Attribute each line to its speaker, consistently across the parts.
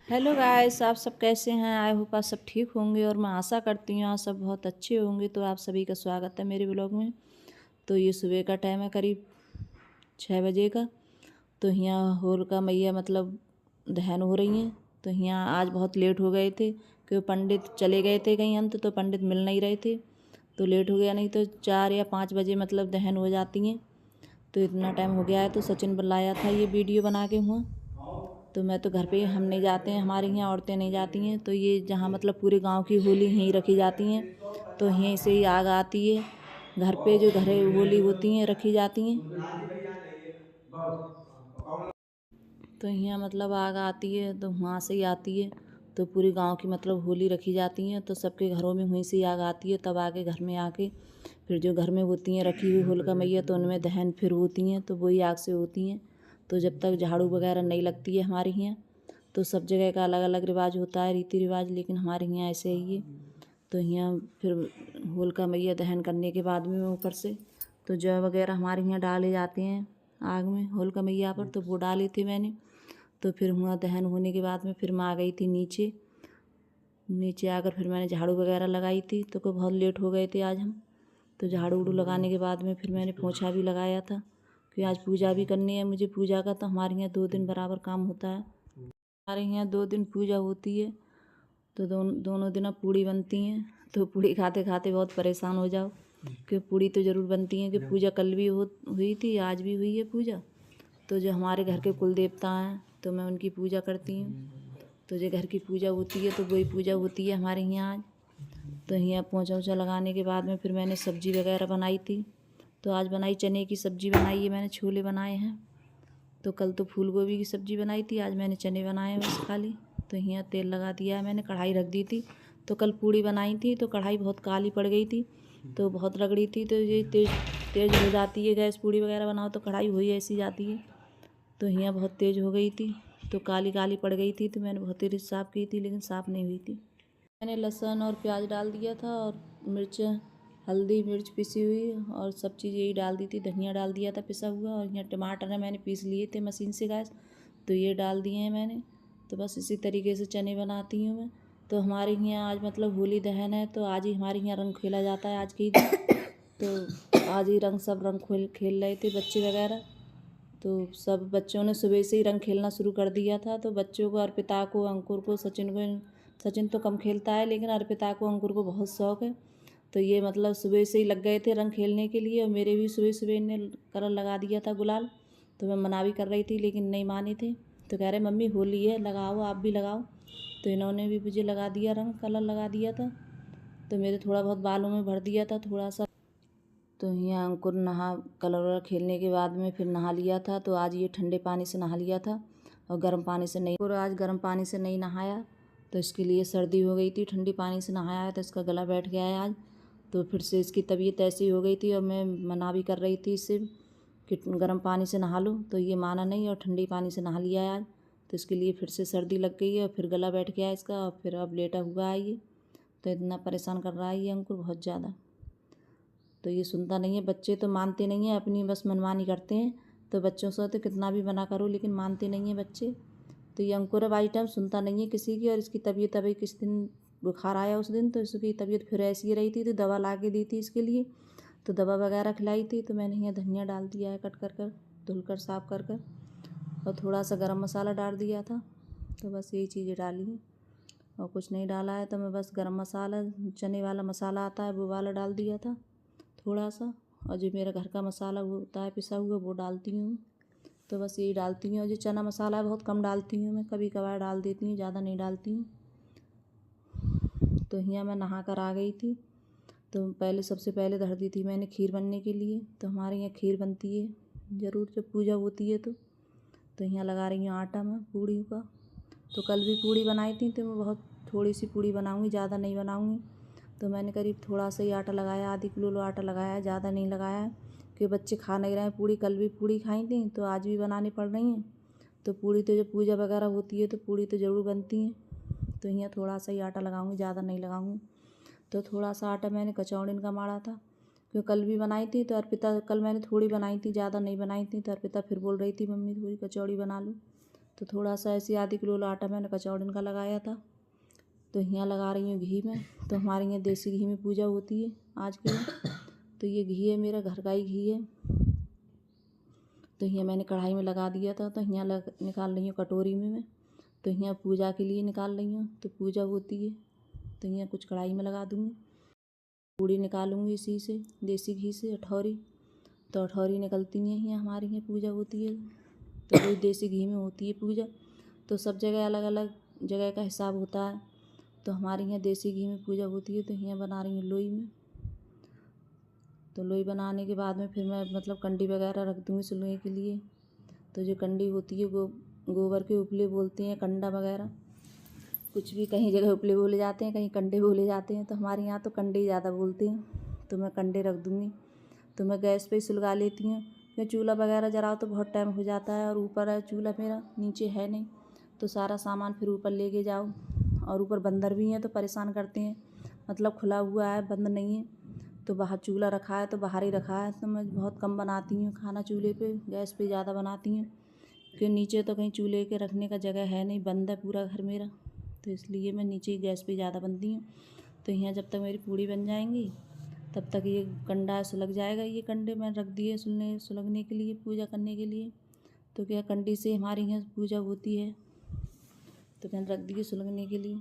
Speaker 1: Hello guys, आप सब कैसे हैं? आई होप आप सब ठीक होंगे और मैं आशा करती हूँ आप सब बहुत अच्छे होंगे। तो आप सभी का स्वागत है मेरे ब्लॉग में। तो ये सुबह का टाइम है, करीब 6 बजे का। तो यहाँ होलिका मैया मतलब दहन हो रही हैं। तो यहाँ आज बहुत लेट हो गए थे क्योंकि पंडित चले गए थे कहीं अंत, तो पंडित मिल नहीं रहे थे। तो लेट हो गया, नहीं तो 4 या 5 बजे मतलब दहन हो जाती हैं। तो इतना टाइम हो गया है। तो सचिन बुलाया था ये वीडियो बना के हुआ। तो मैं तो घर पे हम नहीं जाते हैं, हमारे यहाँ औरतें नहीं जाती हैं। तो ये जहाँ मतलब पूरे गांव की होली यहीं रखी जाती हैं। तो यहीं से ही आग आती है। घर पे जो घरे होली होती हैं रखी जाती हैं। तो यहाँ मतलब आग आती है तो वहाँ से ही आती है। तो पूरे गांव की मतलब होली रखी जाती हैं। तो सबके घरों में वहीं से आग आती है, तब आके घर में आके फिर जो घर में होती हैं रखी हुई होलिका मैया, तो उनमें दहन फिर होती हैं। तो वही आग से होती हैं। तो जब तक झाड़ू वगैरह नहीं लगती है हमारे यहाँ, तो सब जगह का अलग अलग रिवाज होता है, रीति रिवाज, लेकिन हमारे यहाँ ऐसे ही है। तो यहाँ फिर होलिका मैया दहन करने के बाद में ऊपर से तो जौ वगैरह हमारे यहाँ डाले जाते हैं आग में होलिका मैया पर। तो वो डाली थी मैंने। तो फिर हुआ दहन होने के बाद में फिर मैं आ गई थी नीचे। नीचे आकर फिर मैंने झाड़ू वगैरह लगाई थी। तो को बहुत लेट हो गए थे आज हम। तो झाड़ू उड़ू लगाने के बाद में फिर मैंने पोछा भी लगाया था कि आज पूजा भी करनी है मुझे। पूजा का तो हमारे यहाँ 2 दिन बराबर काम होता है। हमारे यहाँ 2 दिन पूजा होती है। तो दोनों दिन अब पूड़ी बनती हैं। तो पूड़ी खाते खाते बहुत परेशान हो जाओ, कि पूड़ी तो ज़रूर बनती है। कि पूजा कल भी हुई थी, आज भी हुई है पूजा। तो जो हमारे घर के कुल देवता हैं तो मैं उनकी पूजा करती हूँ। तो जो घर की पूजा होती है तो वही पूजा होती है हमारे यहाँ आज। तो यहाँ पोंछा ओछा लगाने के बाद में फिर मैंने सब्ज़ी वगैरह बनाई थी। तो आज बनाई चने की सब्ज़ी बनाई है मैंने, छोले बनाए हैं। तो कल तो फूल गोभी की सब्ज़ी बनाई थी, आज मैंने चने बनाए हैं बस खाली। तो यहाँ तेल लगा दिया है मैंने, कढ़ाई रख दी थी। तो कल पूड़ी बनाई थी तो कढ़ाई बहुत काली पड़ गई थी, तो बहुत रगड़ी थी। तो ये तेज़ तेज़ हो जाती है गैस, पूड़ी वगैरह बनाओ तो कढ़ाई वही ऐसी जाती है। तो यहाँ बहुत तेज़ हो गई थी, तो काली काली पड़ गई थी। तो मैंने बहुत तेज़ साफ़ की थी लेकिन साफ़ नहीं हुई थी। मैंने लहसुन और प्याज डाल दिया था और मिर्च, हल्दी मिर्च पिसी हुई और सब चीज़ यही डाल दी थी। धनिया डाल दिया था पिसा हुआ, और यहाँ टमाटर है मैंने पीस लिए थे मशीन से गैस, तो ये डाल दिए हैं मैंने। तो बस इसी तरीके से चने बनाती हूँ मैं। तो हमारे यहाँ आज मतलब होली दहन है, तो आज ही हमारे यहाँ रंग खेला जाता है आज के ही दिन। तो आज ही रंग सब रंग खेल रहे थे बच्चे वगैरह। तो सब बच्चों ने सुबह से ही रंग खेलना शुरू कर दिया था। तो बच्चों को, अर्पिता को, अंकुर को, सचिन को, सचिन तो कम खेलता है लेकिन अर्पिता को, अंकुर को बहुत शौक़ है। तो ये मतलब सुबह से ही लग गए थे रंग खेलने के लिए, और मेरे भी सुबह सुबह ने कलर लगा दिया था गुलाल। तो मैं मना भी कर रही थी लेकिन नहीं माने थे। तो कह रहे मम्मी होली है लगाओ, आप भी लगाओ। तो इन्होंने भी मुझे लगा दिया रंग, कलर लगा दिया था। तो मेरे थोड़ा बहुत बालों में भर दिया था थोड़ा सा। तो यहाँ अंकुर नहा, कलर वलर खेलने के बाद में फिर नहा लिया था। तो आज ये ठंडे पानी से नहा लिया था और गर्म पानी से नहीं। और आज गर्म पानी से नहीं नहाया, तो इसके लिए सर्दी हो गई थी। ठंडी पानी से नहाया है तो इसका गला बैठ गया है आज। तो फिर से इसकी तबीयत ऐसी हो गई थी, और मैं मना भी कर रही थी इससे कि गर्म पानी से नहा लो, तो ये माना नहीं और ठंडी पानी से नहा लिया है आज। तो इसके लिए फिर से सर्दी लग गई है और फिर गला बैठ गया है इसका, और फिर अब लेटा हुआ है ये। तो इतना परेशान कर रहा है ये अंकुर बहुत ज़्यादा। तो ये सुनता नहीं है, बच्चे तो मानते नहीं हैं, अपनी बस मनमानी करते हैं। तो बच्चों से तो कितना भी मना करो लेकिन मानते नहीं हैं बच्चे। तो ये अंकुर बाई टाइम सुनता नहीं है किसी की। और इसकी तबीयत अभी किस दिन बुखार आया उस दिन, तो इसकी तबीयत फिर ऐसी ही रही थी। तो दवा ला के दी थी इसके लिए, तो दवा वगैरह खिलाई थी। तो मैंने यहाँ धनिया डाल दिया है कट कर कर, धुल कर साफ़ कर कर, और थोड़ा सा गरम मसाला डाल दिया था। तो बस यही चीज़ें डाली हैं और कुछ नहीं डाला है। तो मैं बस गरम मसाला, चने वाला मसाला आता है वो वाला डाल दिया था थोड़ा सा, और जो मेरा घर का मसाला वो होता है पिसा हुआ वो डालती हूँ। तो बस यही डालती हूँ। और जो चना मसाला है बहुत कम डालती हूँ मैं, कभी कभार डाल देती हूँ, ज़्यादा नहीं डालती हूँ। तो यहाँ मैं नहा कर आ गई थी। तो पहले सबसे पहले धर दी थी मैंने खीर बनने के लिए। तो हमारे यहाँ खीर बनती है ज़रूर जब पूजा होती है। तो यहाँ लगा रही हूँ आटा मैं पूड़ी का। तो कल भी पूड़ी बनाई थी, तो मैं बहुत थोड़ी सी पूड़ी बनाऊँगी, ज़्यादा नहीं बनाऊँगी। तो मैंने करीब थोड़ा सा ही आटा लगाया, आधी किलो आटा लगाया, ज़्यादा नहीं लगाया है क्योंकि बच्चे खा नहीं रहे हैं पूड़ी। कल भी पूड़ी खाई थी तो आज भी बनानी पड़ रही हैं। तो पूड़ी तो जब पूजा वगैरह होती है तो पूड़ी तो ज़रूर बनती हैं। तो यहाँ थोड़ा सा ही आटा लगाऊंगी, ज़्यादा नहीं लगाऊंगी। तो थोड़ा सा आटा मैंने कचौड़ीन का माड़ा था क्योंकि कल भी बनाई थी। तो अर्पिता, कल मैंने थोड़ी बनाई थी, ज़्यादा नहीं बनाई थी। तो अर्पिता फिर बोल रही थी मम्मी थोड़ी कचौड़ी बना लो। तो थोड़ा सा ऐसे आधी किलो आटा मैंने कचौड़न का लगाया था। तो यहाँ लगा रही हूँ घी में। तो हमारे यहाँ देसी घी में पूजा होती है आज के दिन। तो ये घी है मेरा घर का ही घी है। तो यहाँ मैंने कढ़ाई में लगा दिया था। तो यहाँ निकाल रही हूँ कटोरी में मैं। तो यहाँ पूजा के लिए निकाल रही हूँ। तो पूजा होती है तो यहाँ कुछ कढ़ाई में लगा दूँगी। पूड़ी निकालूँगी इसी से देसी घी से अठौरी। तो अठौरी निकलती हैं यहाँ हमारे यहाँ पूजा होती है। तो वही देसी घी में होती है पूजा। तो सब जगह अलग अलग जगह का हिसाब होता है। तो हमारे यहाँ देसी घी में पूजा होती है। तो यहाँ बना रही हूँ लोई में। तो लोई बनाने के बाद में फिर मैं मतलब कंडी वगैरह रख दूँगी सुलने के लिए। तो जो कंडी होती है वो गोबर के उपले बोलते हैं, कंडा वगैरह कुछ भी कहीं जगह उपले बोले जाते हैं, कहीं कंडे बोले जाते हैं। तो हमारे यहाँ तो कंडे ही ज़्यादा बोलते हैं। तो मैं कंडे रख दूँगी। तो मैं गैस पे ही सुलगा लेती हूँ। मैं चूल्हा वगैरह जलाओ तो बहुत टाइम हो जाता है और ऊपर है चूल्हा मेरा, नीचे है नहीं। तो सारा सामान फिर ऊपर लेके जाओ और ऊपर बंदर भी हैं तो परेशान करते हैं। मतलब खुला हुआ है, बंद नहीं है। तो बाहर चूल्हा रखा है तो बाहर ही रखा है। तो मैं बहुत कम बनाती हूँ खाना चूल्हे पे, गैस पे ज़्यादा बनाती हूँ क्योंकि नीचे तो कहीं चूल्हे के रखने का जगह है नहीं, बंद है पूरा घर मेरा। तो इसलिए मैं नीचे ही गैस पे ज़्यादा बनती हूँ। तो यहाँ जब तक मेरी पूड़ी बन जाएंगी तब तक ये कंडा सुलग जाएगा। ये कंडे मैंने रख दिए सुलगने के लिए, पूजा करने के लिए। तो क्या कंडी से हमारे यहाँ पूजा होती है। तो मैंने रख दिए सुलगने के लिए।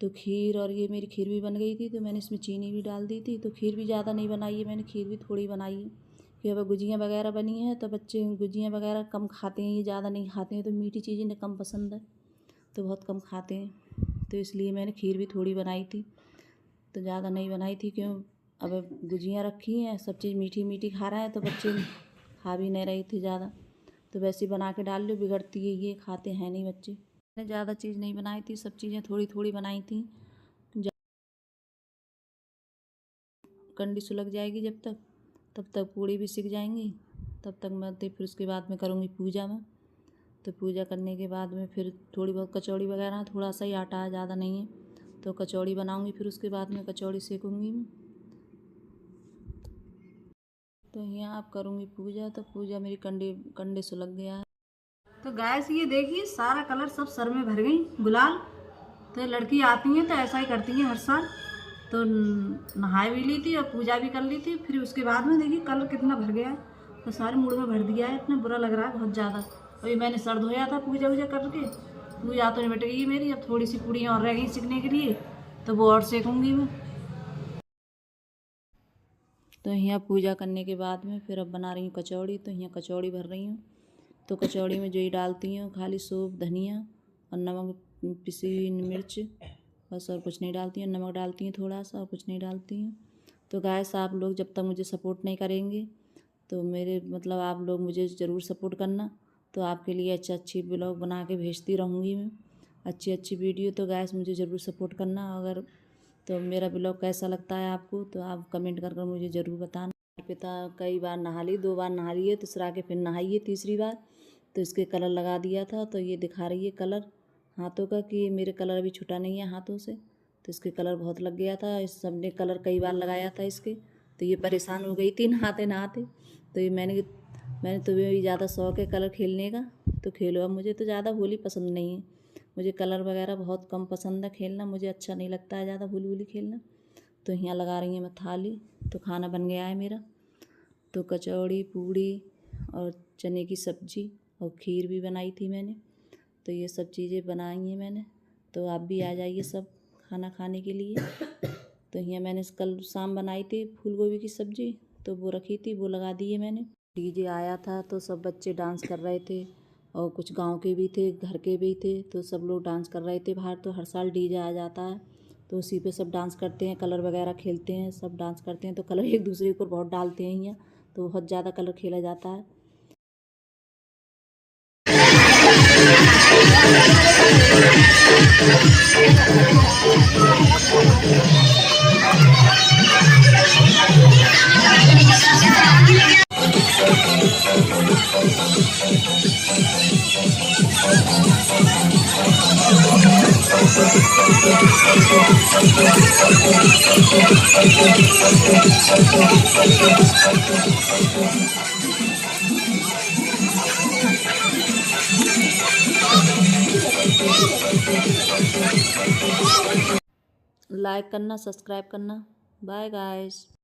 Speaker 1: तो खीर, और ये मेरी खीर भी बन गई थी। तो मैंने इसमें चीनी भी डाल दी थी। तो खीर भी ज़्यादा नहीं बनाई है मैंने, खीर भी थोड़ी बनाई है कि अब गुजियाँ वगैरह बनी हैं तो बच्चे गुजियाँ वगैरह कम खाते हैं, ये ज़्यादा नहीं खाते हैं। तो मीठी चीज़ें इन्हें कम पसंद है तो बहुत कम खाते हैं। तो इसलिए मैंने खीर भी थोड़ी बनाई थी, तो ज़्यादा नहीं बनाई थी। क्यों, अब गुजियाँ रखी हैं, सब चीज़ मीठी मीठी खा रहे हैं तो बच्चे खा भी नहीं रहे थे ज़्यादा। तो वैसे बना के डाल लो, बिगड़ती है ये, खाते हैं नहीं बच्चे। मैंने ज़्यादा चीज़ नहीं बनाई थी, सब चीज़ें थोड़ी थोड़ी बनाई थी। कंडी सुलग जाएगी जब तक, तब तक पूड़ी भी सीख जाएंगी। तब तक मैं तो फिर उसके बाद में करूँगी पूजा में। तो पूजा करने के बाद में फिर थोड़ी बहुत कचौड़ी वगैरह, थोड़ा सा ही आटा है, ज़्यादा नहीं है। तो कचौड़ी बनाऊँगी, फिर उसके बाद में कचौड़ी सेकूँगी मैं। तो यहाँ आप करूँगी पूजा। तो पूजा मेरी कंडे सुलग गया है।
Speaker 2: तो गैस ये देखिए सारा कलर सब सर में भर गई गुलाल। तो लड़की आती हैं तो ऐसा ही करती हैं हर साल। तो नहाए भी ली थी और पूजा भी कर ली थी। फिर उसके बाद में देखिए कलर कितना भर गया है। तो सारे मूड में भर दिया है, इतना बुरा लग रहा है बहुत ज़्यादा। अभी मैंने सर धोया था पूजा वूजा करके। पूजा तो निपट गई मेरी। अब थोड़ी सी पूड़ियाँ और रह गई सीखने के लिए, तो वो और सेकूँगी मैं।
Speaker 1: तो यहाँ पूजा करने के बाद में फिर अब बना रही हूँ कचौड़ी। तो यहाँ कचौड़ी भर रही हूँ। तो कचौड़ी में जो ही डालती हूँ खाली सौंफ, धनिया और नमक, पिसी हुई मिर्च, बस और कुछ नहीं डालती हूँ। नमक डालती हूँ थोड़ा सा और कुछ नहीं डालती हूँ। तो गाइस आप लोग जब तक मुझे सपोर्ट नहीं करेंगे तो मेरे मतलब आप लोग मुझे ज़रूर सपोर्ट करना। तो आपके लिए अच्छी ब्लॉग बना के भेजती रहूँगी मैं, अच्छी वीडियो। तो गाइस मुझे ज़रूर सपोर्ट करना। अगर तो मेरा ब्लॉग कैसा लगता है आपको तो आप कमेंट कर मुझे ज़रूर बताना। पिता कई बार नहा ली, 2 बार नहा लिए, तीसरा के फिर नहाइए तीसरी बार। तो इसके कलर लगा दिया था। तो ये दिखा रही है कलर हाथों का कि मेरे कलर अभी छूटा नहीं है हाथों से। तो इसके कलर बहुत लग गया था। इस सब ने कलर कई बार लगाया था इसके। तो ये परेशान हो गई थी नहाते नहाते। तो ये मैंने तुम्हें भी ज़्यादा शौक़ है कलर खेलने का तो खेलो। अब मुझे तो ज़्यादा होली पसंद नहीं है, मुझे कलर वगैरह बहुत कम पसंद है खेलना। मुझे अच्छा नहीं लगता है ज़्यादा होली खेलना। तो यहाँ लगा रही हूँ मैं थाली। तो खाना बन गया है मेरा। तो कचौड़ी, पूड़ी और चने की सब्ज़ी और खीर भी बनाई थी मैंने। तो ये सब चीज़ें बनाई हैं मैंने। तो आप भी आ जाइए सब खाना खाने के लिए। तो यहाँ मैंने कल शाम बनाई थी फूल गोभी की सब्ज़ी, तो वो रखी थी, वो लगा दी है मैंने। डीजे आया था तो सब बच्चे डांस कर रहे थे और कुछ गांव के भी थे, घर के भी थे। तो सब लोग डांस कर रहे थे बाहर। तो हर साल डीजे आ जाता है तो उसी पे सब डांस करते हैं, कलर वगैरह खेलते हैं, सब डांस करते हैं। तो कलर एक दूसरे के ऊपर बहुत डालते हैं यहाँ, तो बहुत ज़्यादा कलर खेला जाता है। लाइक करना, सब्सक्राइब करना। Bye guys.